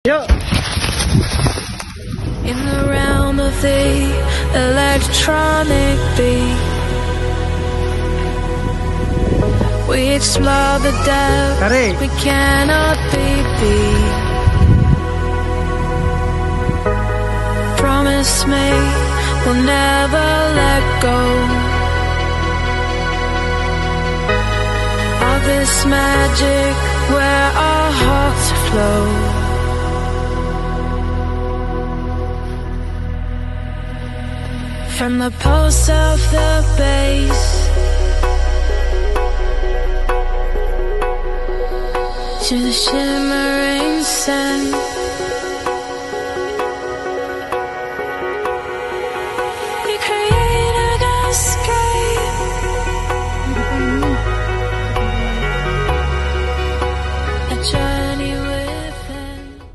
Yuk. In the realm of the electronic beat, we explore the depths we cannot be beat. Promise me we'll never let go of this magic where our hearts flow. From the pulse of the bass to the shimmering sand,